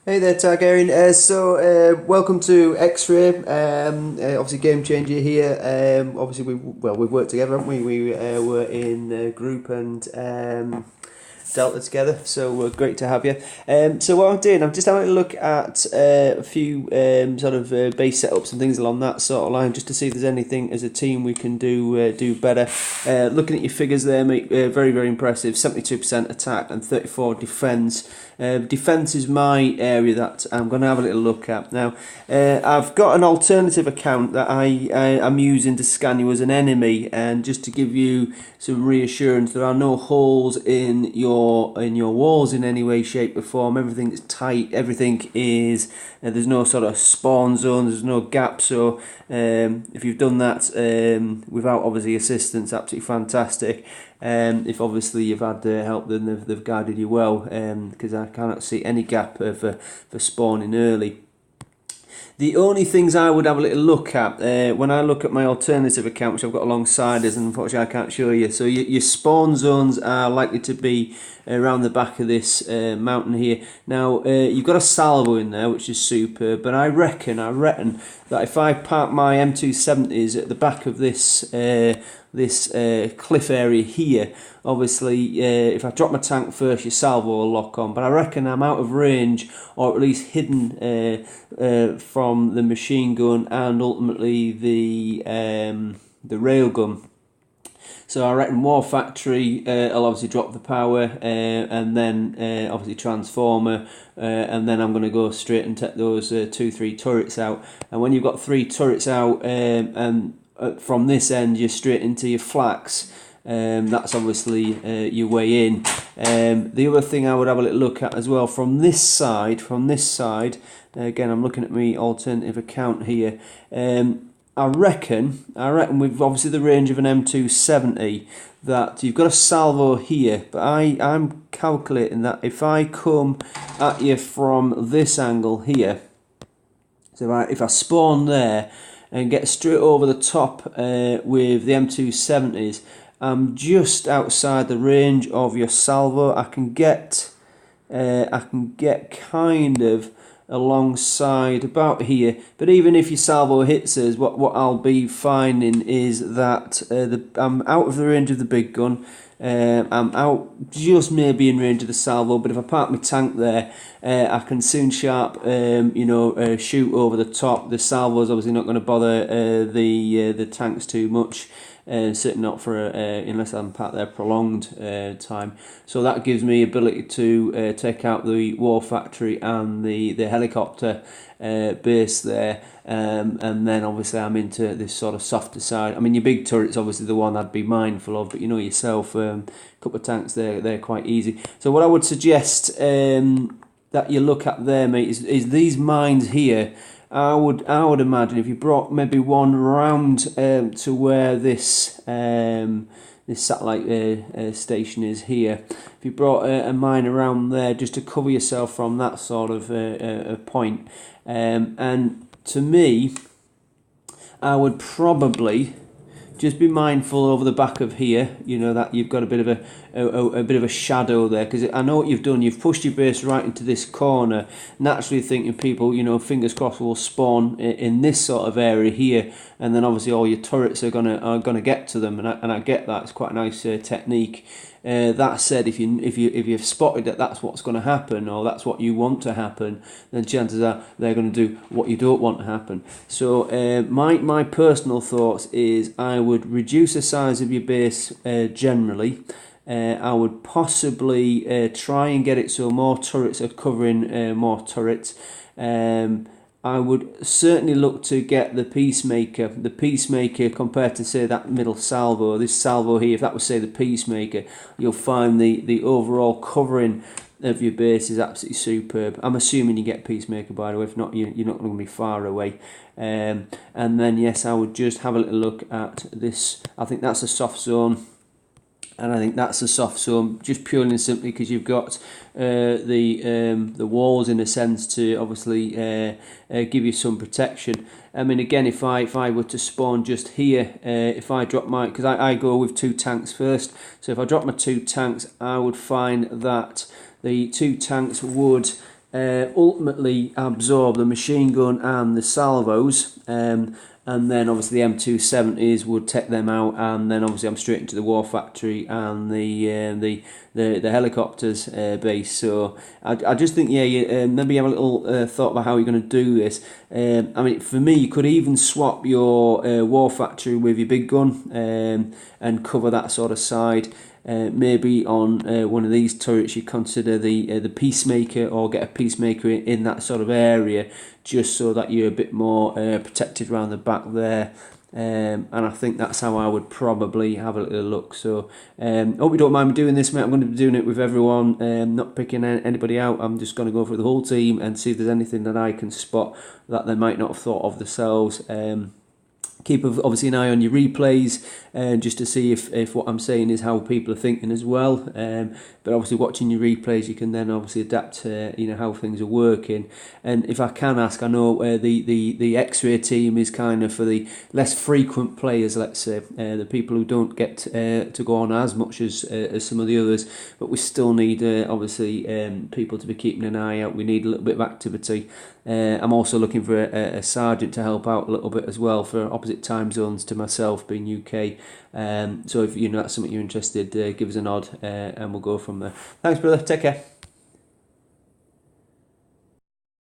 Hey there, Targaryn. Welcome to X-Ray. Obviously, game changer here. Obviously, we've worked together, haven't we? We were in group and Delta together, so great to have you. So what I'm doing, I'm just having a look at a few base setups and things along that sort of line, just to see if there's anything as a team we can do better. Looking at your figures there, mate, very very impressive. 72% attack and 34 defence. Defence is my area that I'm going to have a little look at now. I've got an alternative account that I'm using to scan you as an enemy, and just to give you some reassurance, there are no holes in your walls in any way, shape or form. Everything is tight. Everything is there's no sort of spawn zones. There's no gaps. So if you've done that without obviously assistance, absolutely fantastic. If obviously you've had help, then they've guided you well, because I cannot see any gap for spawning early. The only things I would have a little look at when I look at my alternative account, which I've got alongside us, and unfortunately I can't show you. So your spawn zones are likely to be around the back of this mountain here. Now you've got a salvo in there, which is superb, but I reckon that if I park my M270s at the back of this cliff area here, obviously if I drop my tank first, your salvo will lock on, but I reckon I'm out of range, or at least hidden from the machine gun and ultimately the railgun. So I reckon War Factory will obviously drop the power, and then obviously Transformer, and then I'm going to go straight and take those 2-3 turrets out. And when you've got 3 turrets out, and from this end you're straight into your flaks. That's obviously your way in. The other thing I would have a little look at as well from this side, again I'm looking at my alternative account here. I reckon with obviously the range of an M270 that you've got a salvo here, but I'm calculating that if I come at you from this angle here, so if I spawn there and get straight over the top with the M270s, I'm just outside the range of your salvo. I can get kind of alongside about here, but even if your salvo hits us, what I'll be finding is that I'm out of the range of the big gun. I'm out just maybe in range of the salvo, but if I park my tank there, I can soon sharp shoot over the top. The salvo's obviously not going to bother the tanks too much. Certainly not for unless I'm parked there prolonged time. So that gives me ability to take out the War Factory and the helicopter base there, and then obviously I'm into this sort of softer side. I mean, your big turret's obviously the one I'd be mindful of, but you know yourself, a couple of tanks they're quite easy. So what I would suggest that you look at there, mate, is these mines here. I would imagine if you brought maybe one round to where this satellite station is here. If you brought a mine around there just to cover yourself from that sort of point, and to me, I would probably just be mindful over the back of here, you know, that you've got a bit of a shadow there, because I know what you've done. You've pushed your base right into this corner, naturally thinking people, you know, fingers crossed, will spawn in this sort of area here, and then obviously all your turrets are gonna get to them, and I get that. It's quite a nice technique. That said, if you've spotted that that's what's going to happen, or that's what you want to happen, then chances are they're going to do what you don't want to happen. So my personal thoughts is I would reduce the size of your base generally. I would possibly try and get it so more turrets are covering more turrets. I would certainly look to get the Peacemaker. The Peacemaker compared to, say, that middle salvo, this salvo here, if that was, say, the Peacemaker, you'll find the overall covering of your base is absolutely superb. I'm assuming you get Peacemaker, by the way. If not, you're not going to be far away. And then, yes, I would just have a little look at this. I think that's a soft zone. And I think that's a soft zone, just purely and simply because you've got the walls in a sense to obviously give you some protection. I mean, again, if I were to spawn just here, if I drop my, because I go with 2 tanks first, so if I drop my 2 tanks, I would find that the 2 tanks would ultimately absorb the machine gun and the salvos, and then obviously the M270s would take them out, and then obviously I'm straight into the war factory and the helicopters base. So I just think, yeah, you maybe have a little thought about how you're going to do this. I mean, for me, you could even swap your war factory with your big gun, and cover that sort of side. Maybe on one of these turrets you consider the Peacemaker, or get a Peacemaker in that sort of area, just so that you're a bit more protected around the back there. And I think that's how I would probably have a little look. So hope you don't mind me doing this, mate. I'm going to be doing it with everyone, not picking anybody out. I'm just going to go through the whole team and see if there's anything that I can spot that they might not have thought of themselves. Keep obviously an eye on your replays, just to see if what I'm saying is how people are thinking as well. But obviously watching your replays, you can then obviously adapt to how things are working. And if I can ask, I know the X-ray team is kind of for the less frequent players, let's say, the people who don't get to go on as much as some of the others. But we still need obviously people to be keeping an eye out. We need a little bit of activity. I'm also looking for a sergeant to help out a little bit as well, for opposite time zones to myself, being UK. So if that's something you're interested, give us a nod, and we'll go from there. Thanks, brother. Take care.